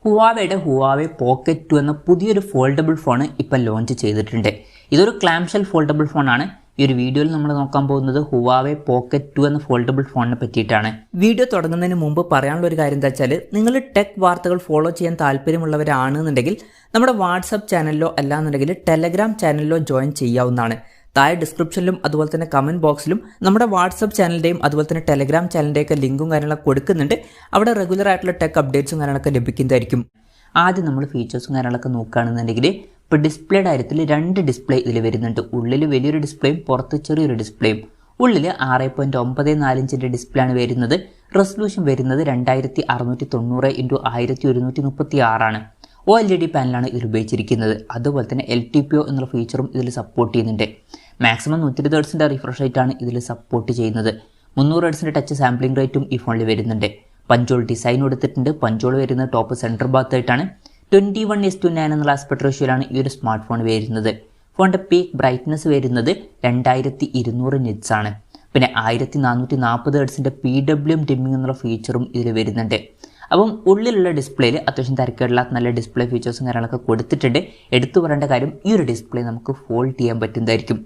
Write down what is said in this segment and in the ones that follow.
ഹുവാവയുടെ Huawei pocket 2 എന്ന പുതിയൊരു foldable phone ഇപ്പോൾ ലോഞ്ച് ചെയ്തിട്ടുണ്ട്. ഇതൊരു ക്ലാംഷെൽ ഫോൾഡബിൾ ഫോണാണ്. ഈ ഒരു വീഡിയോയിൽ നമ്മൾ നോക്കാൻ പോകുന്നത് ഹുവാവെ പോക്കറ്റ് 2 എന്ന ഫോൾഡബിൾ ഫോണിനെ പറ്റിയിട്ടാണ്. വീഡിയോ തുടങ്ങുന്നതിന് മുമ്പ് പറയാനുള്ള ഒരു കാര്യം എന്താ വെച്ചാൽ, നിങ്ങൾ ടെക് വാർത്തകൾ ഫോളോ ചെയ്യാൻ താല്പര്യമുള്ളവരാണെന്നുണ്ടെങ്കിൽ നമ്മുടെ വാട്സപ്പ് ചാനലിലോ അല്ലാന്നുണ്ടെങ്കിൽ ടെലഗ്രാം ചാനലിലോ ജോയിൻ ചെയ്യാവുന്നതാണ്. താഴെ ഡിസ്ക്രിപ്ഷനിലും അതുപോലെ തന്നെ കമൻറ്റ് ബോക്സിലും നമ്മുടെ വാട്സപ്പ് ചാനലിൻ്റെയും അതുപോലെ തന്നെ ടെലഗ്രാം ചാനലിൻ്റെയൊക്കെ ലിങ്കും കാര്യങ്ങളൊക്കെ കൊടുക്കുന്നുണ്ട്. അവിടെ റെഗുലർ ആയിട്ടുള്ള ടെക് അപ്ഡേറ്റ്സും കാര്യങ്ങളൊക്കെ ലഭിക്കുന്നതായിരിക്കും. ആദ്യം നമ്മൾ ഫീച്ചേഴ്സും കാര്യങ്ങളൊക്കെ നോക്കുകയാണെന്നുണ്ടെങ്കിൽ ഇപ്പോൾ ഡിസ്പ്ലേയുടെ കാര്യത്തിൽ 2 ഡിസ്പ്ലേ ഇതിൽ വരുന്നുണ്ട്. ഉള്ളിൽ വലിയൊരു ഡിസ്പ്ലേയും പുറത്ത് ചെറിയൊരു ഡിസ്പ്ലേയും. ഉള്ളിൽ 6.94 ഇഞ്ചിൻ്റെ ഡിസ്പ്ലേ ആണ് വരുന്നത്. റെസൊല്യൂഷൻ വരുന്നത് 2690x1136 ആണ്. OLED പാനലാണ് ഇതിൽ ഉപയോഗിച്ചിരിക്കുന്നത്. അതുപോലെ തന്നെ LTPO എന്നുള്ള ഫീച്ചറും ഇതിൽ സപ്പോർട്ട് ചെയ്യുന്നുണ്ട്. മാക്സിമം 120 ഹെർട്സിൻ്റെ റിഫ്രഷ് റേറ്റാണ് ഇതിൽ സപ്പോർട്ട് ചെയ്യുന്നത്. 300 ഹെർട്സിൻ്റെ ടച്ച് സാമ്പിളിംഗ് റേറ്റും ഈ ഫോണിൽ വരുന്നുണ്ട്. പഞ്ചോൾ ഡിസൈൻ കൊടുത്തിട്ടുണ്ട്. പഞ്ചോൾ വരുന്നത് ടോപ്പ് സെൻറ്റർ ഭാഗത്തായിട്ടാണ്. 21:9 എന്നുള്ള ആസ്പെക്ട് റേഷ്യോയിലാണ് ഈ ഒരു സ്മാർട്ട് ഫോൺ വരുന്നത്. ഫോണിൻ്റെ പീക്ക് ബ്രൈറ്റ്നസ് വരുന്നത് 2200 നിറ്റ്സ് ആണ്. പിന്നെ 1440 ഹെർട്സിൻ്റെ PWM ഡിമ്മിംഗ് എന്നുള്ള ഫീച്ചറും ഇതിൽ വരുന്നുണ്ട്. അപ്പം ഉള്ളിലുള്ള ഡിസ്പ്ലേയിൽ അത്യാവശ്യം തിരക്കേടില്ലാത്ത നല്ല ഡിസ്പ്ലേ ഫീച്ചേഴ്സും കാര്യങ്ങളൊക്കെ കൊടുത്തിട്ടുണ്ട്. എടുത്തു പറയേണ്ട കാര്യം, ഈ ഒരു ഡിസ്പ്ലേ നമുക്ക് ഫോൾഡ് ചെയ്യാൻ പറ്റുന്നതായിരിക്കും.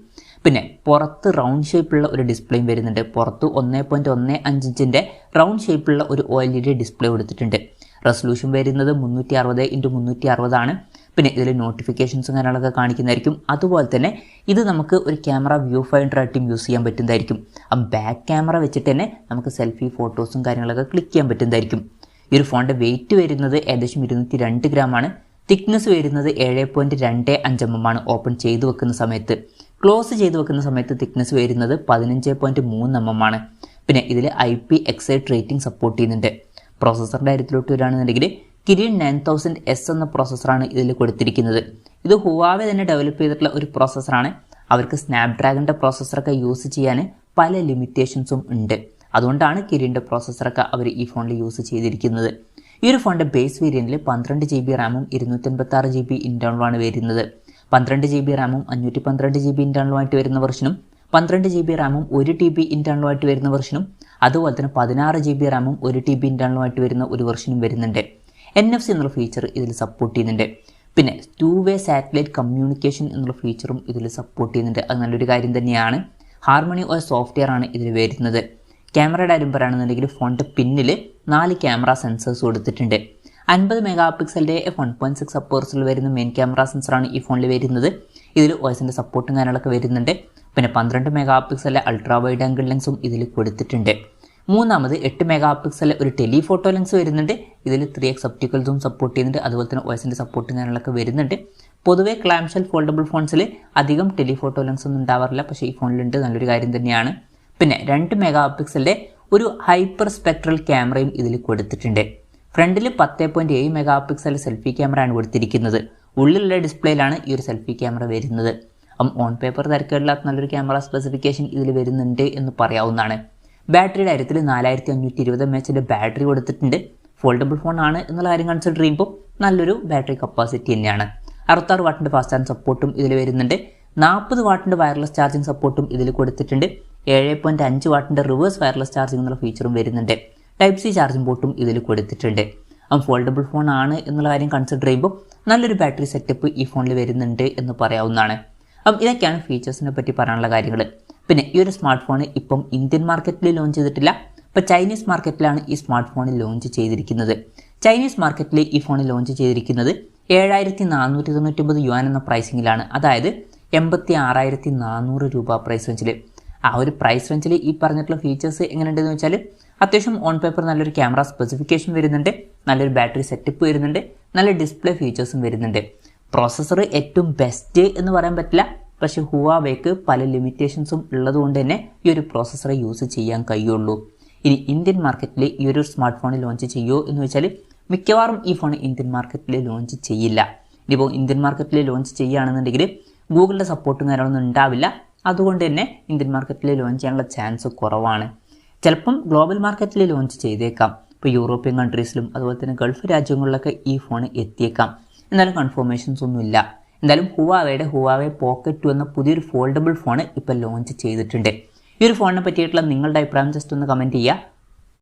പിന്നെ പുറത്ത് റൗണ്ട് ഷേപ്പുള്ള ഒരു ഡിസ്പ്ലേയും വരുന്നുണ്ട്. പുറത്ത് 1.15 ഇഞ്ചിൻ്റെ റൗണ്ട് ഷേപ്പുള്ള ഒരു OLED ഡിസ്പ്ലേ കൊടുത്തിട്ടുണ്ട്. റെസൊല്യൂഷൻ വരുന്നത് 360x360 ആണ്. പിന്നെ ഇതിൽ നോട്ടിഫിക്കേഷൻസും കാര്യങ്ങളൊക്കെ കാണിക്കുന്നതായിരിക്കും. അതുപോലെ തന്നെ ഇത് നമുക്ക് ഒരു ക്യാമറ വ്യൂ ഫൈൻഡർ ആയിട്ടും യൂസ് ചെയ്യാൻ പറ്റുന്നതായിരിക്കും. ആ ബാക്ക് ക്യാമറ വെച്ചിട്ട് തന്നെ നമുക്ക് സെൽഫി ഫോട്ടോസും കാര്യങ്ങളൊക്കെ ക്ലിക്ക് ചെയ്യാൻ പറ്റുന്നതായിരിക്കും. ഈ ഒരു ഫോണിൻ്റെ വെയിറ്റ് വരുന്നത് ഏകദേശം 202 ഗ്രാമാണ്. തിക്നെസ് വരുന്നത് 7.25 mm ആണ്. ഓപ്പൺ ചെയ്ത് വെക്കുന്ന സമയത്ത്, ക്ലോസ് ചെയ്ത് വെക്കുന്ന സമയത്ത് തിക്നെസ് വരുന്നത് 15.3 mm ആണ്. പിന്നെ ഇതിൽ IPX8 റേറ്റിംഗ് സപ്പോർട്ട് ചെയ്യുന്നുണ്ട്. പ്രോസസ്സറിൻ്റെ കാര്യത്തിലോട്ട് വരികയാണെന്നുണ്ടെങ്കിൽ കിരിൻ 9000S എന്ന പ്രോസസ്സറാണ് ഇതിൽ കൊടുത്തിരിക്കുന്നത്. ഇത് ഹുവാവെ തന്നെ ഡെവലപ്പ് ചെയ്തിട്ടുള്ള ഒരു പ്രോസസ്സറാണ്. അവർക്ക് സ്നാപ്ഡ്രാഗണിൻ്റെ പ്രോസസ്സറൊക്കെ യൂസ് ചെയ്യാൻ പല ലിമിറ്റേഷൻസും ഉണ്ട്. അതുകൊണ്ടാണ് കിരിൻ്റെ പ്രോസസ്സറൊക്കെ അവർ ഈ ഫോണിൽ യൂസ് ചെയ്തിരിക്കുന്നത്. ഈ ഒരു ഫോണിൻ്റെ ബേസ് വേരിയൻറ്റിൽ 12 GB റാമും 256 GB ഇൻറ്റേർണലുമാണ് വരുന്നത്. 12 GB റാമും 512 GB ഇൻറ്റേർണലുമായിട്ട് വരുന്ന വെർഷനും 12 GB റാമും 1 TB ഇൻറ്റേർണലുമായിട്ട് വരുന്ന വെർഷനും അതുപോലെ തന്നെ 16 GB റാമും 1 TB ഇൻറ്റേർണലുമായിട്ട് വരുന്ന ഒരു വെർഷനും വരുന്നുണ്ട്. NFC എന്നുള്ള ഫീച്ചർ ഇതിൽ സപ്പോർട്ട് ചെയ്യുന്നുണ്ട്. പിന്നെ 2-വേ സാറ്റലൈറ്റ് കമ്മ്യൂണിക്കേഷൻ എന്നുള്ള ഫീച്ചറും ഇതിൽ സപ്പോർട്ട് ചെയ്യുന്നുണ്ട്. അത് നല്ലൊരു കാര്യം തന്നെയാണ്. HarmonyOS സോഫ്റ്റ്വെയർ ആണ് ഇതിൽ വരുന്നത്. ക്യാമറയുടെ കാര്യം പറയുകയാണെന്നുണ്ടെങ്കിൽ ഫോണിൻ്റെ പിന്നിൽ 4 ക്യാമറ സെൻസേഴ്സ് കൊടുത്തിട്ടുണ്ട്. 50 മെഗാപിക്സലിൻ്റെ f1.6 അപ്പേഴ്സിൽ വരുന്ന മെയിൻ ക്യാമറ സെൻസറാണ് ഈ ഫോണിൽ വരുന്നത്. ഇതിൽ OSൻ്റെ സപ്പോർട്ടും കാര്യങ്ങളൊക്കെ വരുന്നുണ്ട്. പിന്നെ 12 മെഗാപിക്സലിലെ അൾട്രാ വൈഡ് ആംഗിൾ ലെൻസും ഇതിൽ കൊടുത്തിട്ടുണ്ട്. മൂന്നാമത് 8 മെഗാപിക്സലിലെ ഒരു ടെലിഫോട്ടോ ലെൻസ് വരുന്നുണ്ട്. ഇതിൽ 3x ഒപ്റ്റിക്കൽ സൂം സപ്പോർട്ട് ചെയ്യുന്നുണ്ട്. അതുപോലെ തന്നെ OSൻ്റെ സപ്പോർട്ടും കാര്യങ്ങളൊക്കെ വരുന്നുണ്ട്. പൊതുവേ ക്ലാംഷെൽ ഫോൾഡബിൾ ഫോൺസിൽ അധികം ടെലിഫോട്ടോ ലെൻസ് ഒന്നും ഉണ്ടാവാറില്ല, പക്ഷേ ഈ ഫോണിലുണ്ട്. നല്ലൊരു കാര്യം തന്നെയാണ്. പിന്നെ 2 മെഗാപിക്സലിൻ്റെ ഒരു ഹൈപ്പർ സ്പെക്ട്രൽ ക്യാമറയും ഇതിൽ കൊടുത്തിട്ടുണ്ട്. ഫ്രണ്ടിൽ 10.7 മെഗാപിക്സൽ സെൽഫി ക്യാമറയാണ് കൊടുത്തിരിക്കുന്നത്. ഉള്ളിലുള്ള ഡിസ്പ്ലേയിലാണ് ഈ ഒരു സെൽഫി ക്യാമറ വരുന്നത്. ഓൺ പേപ്പർ തിരക്കേടില്ലാത്ത നല്ലൊരു ക്യാമറ സ്പെസിഫിക്കേഷൻ ഇതിൽ വരുന്നുണ്ട് എന്ന് പറയാവുന്നതാണ്. ബാറ്ററിയുടെ കാര്യത്തിൽ 4520 mAh ബാറ്ററി കൊടുത്തിട്ടുണ്ട്. ഫോൾഡബിൾ ഫോൺ ആണ് എന്നുള്ള കാര്യം കൺസിഡർ ചെയ്യുമ്പോൾ നല്ലൊരു ബാറ്ററി കപ്പാസിറ്റി തന്നെയാണ്. 66 വാട്ടിൻ്റെ ഫാസ്റ്റ് ചാർജ് സപ്പോർട്ടും ഇതിൽ വരുന്നുണ്ട്. 40 വാട്ടിൻ്റെ വയർലെസ് ചാർജിങ് സപ്പോർട്ടും ഇതിൽ കൊടുത്തിട്ടുണ്ട്. 7.5 വാട്ടിൻ്റെ റിവേഴ്സ് വയർലെസ് ചാർജിങ് എന്നുള്ള ഫീച്ചറും വരുന്നുണ്ട്. Type-C ചാർജിംഗ് പോർട്ടും ഇതിൽ കൊടുത്തിട്ടുണ്ട്. ഫോൾഡബിൾ ഫോൺ ആണ് എന്നുള്ള കാര്യം കൺസിഡർ ചെയ്യുമ്പോൾ നല്ലൊരു ബാറ്ററി സെറ്റപ്പ് ഈ ഫോണിൽ വരുന്നുണ്ട് എന്ന് പറയാവുന്നതാണ്. ഇതൊക്കെയാണ് ഫീച്ചേഴ്സിനെ പറ്റി പറയാനുള്ള കാര്യങ്ങൾ. പിന്നെ ഈ ഒരു സ്മാർട്ട് ഫോൺ ഇപ്പം ഇന്ത്യൻ മാർക്കറ്റിൽ ലോഞ്ച് ചെയ്തിട്ടില്ല. ഇപ്പോൾ ചൈനീസ് മാർക്കറ്റിലാണ് ഈ സ്മാർട്ട് ഫോൺ ലോഞ്ച് ചെയ്തിരിക്കുന്നത്. ചൈനീസ് മാർക്കറ്റിൽ ഈ ഫോൺ ലോഞ്ച് ചെയ്തിരിക്കുന്നത് 7499 യുവാൻ എന്ന പ്രൈസിങ്ങിലാണ്. അതായത് 86,400 രൂപ പ്രൈസ് റേഞ്ചിൽ. ആ ഒരു പ്രൈസ് റേഞ്ചിൽ ഈ പറഞ്ഞിട്ടുള്ള ഫീച്ചേഴ്സ് എങ്ങനെയുണ്ടെന്ന് വെച്ചാൽ, അത്യാവശ്യം ഓൺ പേപ്പർ നല്ലൊരു ക്യാമറ സ്പെസിഫിക്കേഷൻ വരുന്നുണ്ട്, നല്ലൊരു ബാറ്ററി സെറ്റപ്പ് വരുന്നുണ്ട്, നല്ല ഡിസ്പ്ലേ ഫീച്ചേഴ്സും വരുന്നുണ്ട്. പ്രോസസ്സർ ഏറ്റവും ബെസ്റ്റ് എന്ന് പറയാൻ പറ്റില്ല, പക്ഷേ ഹുവാവേക്ക് പല ലിമിറ്റേഷൻസും ഉള്ളതുകൊണ്ട് തന്നെ ഈ ഒരു പ്രോസസ്സറെ യൂസ് ചെയ്യാൻ കഴിയുള്ളൂ. ഇനി ഇന്ത്യൻ മാർക്കറ്റിൽ ഈ ഒരു സ്മാർട്ട് ഫോൺ ലോഞ്ച് ചെയ്യുമോ എന്ന് വെച്ചാൽ, മിക്കവാറും ഈ ഫോൺ ഇന്ത്യൻ മാർക്കറ്റിൽ ലോഞ്ച് ചെയ്യില്ല. ഇനിയിപ്പോൾ ഇന്ത്യൻ മാർക്കറ്റിൽ ലോഞ്ച് ചെയ്യുകയാണെന്നുണ്ടെങ്കിൽ ഗൂഗിളിൻ്റെ സപ്പോർട്ടും കാര്യങ്ങളൊന്നും ഉണ്ടാവില്ല. അതുകൊണ്ട് തന്നെ ഇന്ത്യൻ മാർക്കറ്റിൽ ലോഞ്ച് ചെയ്യാനുള്ള ചാൻസ് കുറവാണ്. ചിലപ്പം ഗ്ലോബൽ മാർക്കറ്റിൽ ലോഞ്ച് ചെയ്തേക്കാം. ഇപ്പോൾ യൂറോപ്യൻ കൺട്രീസിലും അതുപോലെ തന്നെ ഗൾഫ് രാജ്യങ്ങളിലൊക്കെ ഈ ഫോൺ എത്തിയേക്കാം. എന്നാലും കൺഫർമേഷൻസ് ഒന്നുമില്ല. എന്തായാലും ഹുവാവയുടെ ഹുവാവെ പോക്കറ്റ് 2 എന്ന പുതിയൊരു ഫോൾഡബിൾ ഫോൺ ഇപ്പോൾ ലോഞ്ച് ചെയ്തിട്ടുണ്ട്. ഈ ഒരു ഫോണിനെ പറ്റിയിട്ടുള്ള നിങ്ങളുടെ അഭിപ്രായം ജസ്റ്റ് ഒന്ന് കമൻറ്റ് ചെയ്യുക.